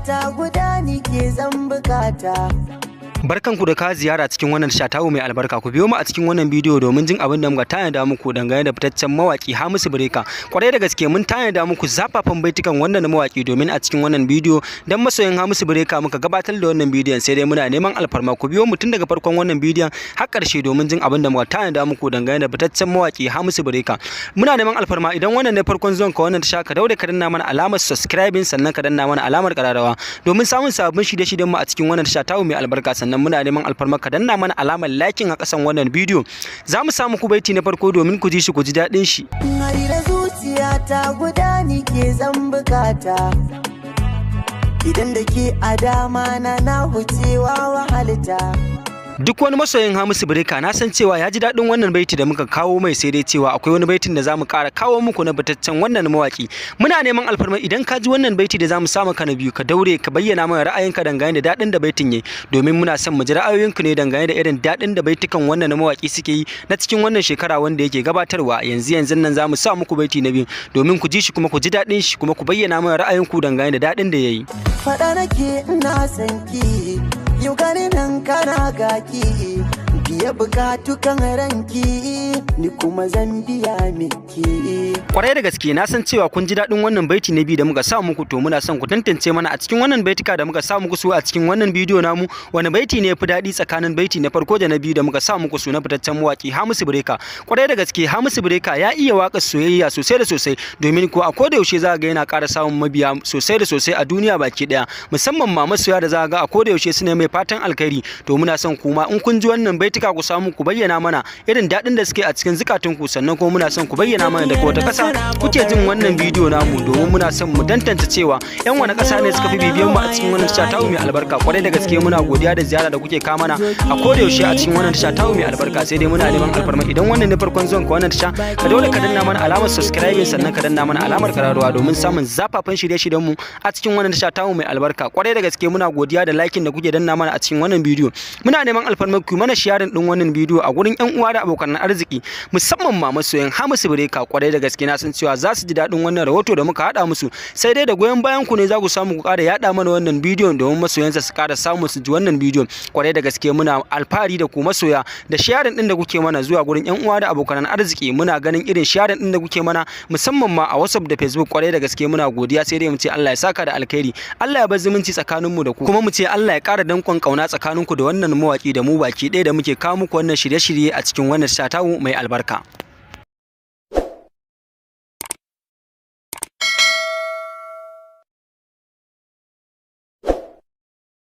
zuciyata guda ni ke zan bukata. Barkanku da ka ziyara cikin wannan shatawu mai albarka. Ku biyo mu a cikin wannan bidiyo domin jin abin da muka tanada muku dangane da fitaccen mawaki Hamisu Breaker. Kwarai da gaske mun tanada muku zafafan baitukan wannan mawaki domin a cikin wannan bidiyo dan masoyan Hamisu Breaker muka gabatar da wannan bidiyon, sai dai muna neman alfarma ku biyo mu tun daga farkon wannan bidiyon har ƙarshe domin jin abin da muka tanada muku dangane da fitaccen mawaki Hamisu Breaker. Muna neman alfarma idan wannan ne farkon zuwan ka wannan tasha ka daure ka danna mana alamar subscribing sannan ka danna mana alamar kararrawa domin samun sabbin shirye-shiryen mu a cikin wannan shatawu mai albarka. Sannan muna neman alfarma ka danna mana alamar liking a kasan wannan bidiyo. Za mu samu ku baiti na farko domin ku ji shi ku ji daɗin shi. Hari da zuciyata guda ni ke zan bukata. Idan da ke a dama na wucewa wahalta. Duk wani masoyin Hamisu Breaker na san cewa ya ji daɗin wannan baiti da muka kawo mai, sai dai cewa akwai wani baitin da zamu ƙara kawo muku na bataccen wannan mawaki. Muna neman alfarma idan ka ji wannan baiti da zamu samu ka na biyu ka daure ka bayyana mana ra'ayinka dangane da daɗin da baitin yayi, domin muna son mu ji ra'ayoyinku ne dangane da irin daɗin da baitukan wannan mawaki suke yi na cikin wannan shekara wanda yake gabatarwa. Yanzu nan zamu sa muku baiti na biyu domin ku ji shi kuma ku ji daɗin shi kuma ku bayyana mana ra'ayinku dangane da daɗin da yayi. Faɗa nake ina son ki, yau gani nan kana gaki, biya bukatu kan ranki, ni kuma zan biya miki. Kwarai da gaske na san cewa kun ji daɗin wannan baiti na biyu da muka sa muku, to muna son ku tantance mana a cikin wannan baitika da muka sa muku su a cikin wannan bidiyo namu wani baiti ne yafi daɗi tsakanin baiti na farko da na biyu da muka sa muku su na fitaccen mawaki Hamisu Breaker. Kwarai da gaske Hamisu Breaker ya iya waƙar soyayya sosai da sosai, domin ko a koda yaushe za ga yana ƙara samun mabiya sosai da sosai a duniya baki ɗaya, musamman ma masoya da za ga a koda yaushe su ne mai fatan alkhairi. To muna son kuma in kun ji wannan baitika ku samu ku bayyana mana irin daɗin da suke a cikin zukatunku, sannan kuma muna son ku bayyana mana daga wata ƙasa kuke jin wannan bidiyo namu, domin muna son mu tantance cewa yan wani ƙasa ne suka fi bibiyan mu a cikin wannan shatawu mai albarka. Kwarai da gaske muna godiya da ziyara da kuke kawo mana a koda yaushe a cikin wannan shatawu mai albarka. Sai dai muna neman alfarma idan wannan ne farkon zuwan ka wannan tasha ka dole ka danna mana alamar subscribing sannan ka danna mana alamar kararrawa domin samun zafafan shirye-shiryen mu a cikin wannan shatawu mai albarka. Kwarai da gaske muna godiya da liking da kuke danna mana a cikin wannan bidiyo. Muna neman alfarma ku mana sharing din wannan bidiyo a gurin yan uwa da abokan arziki, musamman ma masoyan Hamisu Breaker. Kwarai da gaske na san cewa za su ji daɗin wannan rahoto da muka haɗa musu, sai dai da goyon bayan ku ne za ku samu ku ƙara yaɗa mana wannan bidiyon domin masoyansa su ƙara samu su ji wannan bidiyon. Kwarai da gaske muna alfahari da ku masoya da sharing din da kuke mana zuwa gurin yan uwa da abokan arziki. Muna ganin irin sharing din da kuke mana musamman ma a WhatsApp da Facebook. Kwarai da gaske muna godiya, sai dai mu ce Allah ya saka da alkhairi, Allah ya bar zumunci tsakaninmu da ku, kuma mu ce Allah ya ƙara danƙon ƙauna tsakaninku da wannan mawaki da mu baki ɗaya da muke kawo muku wannan shirye-shirye a cikin wannan shatawu mai albarka.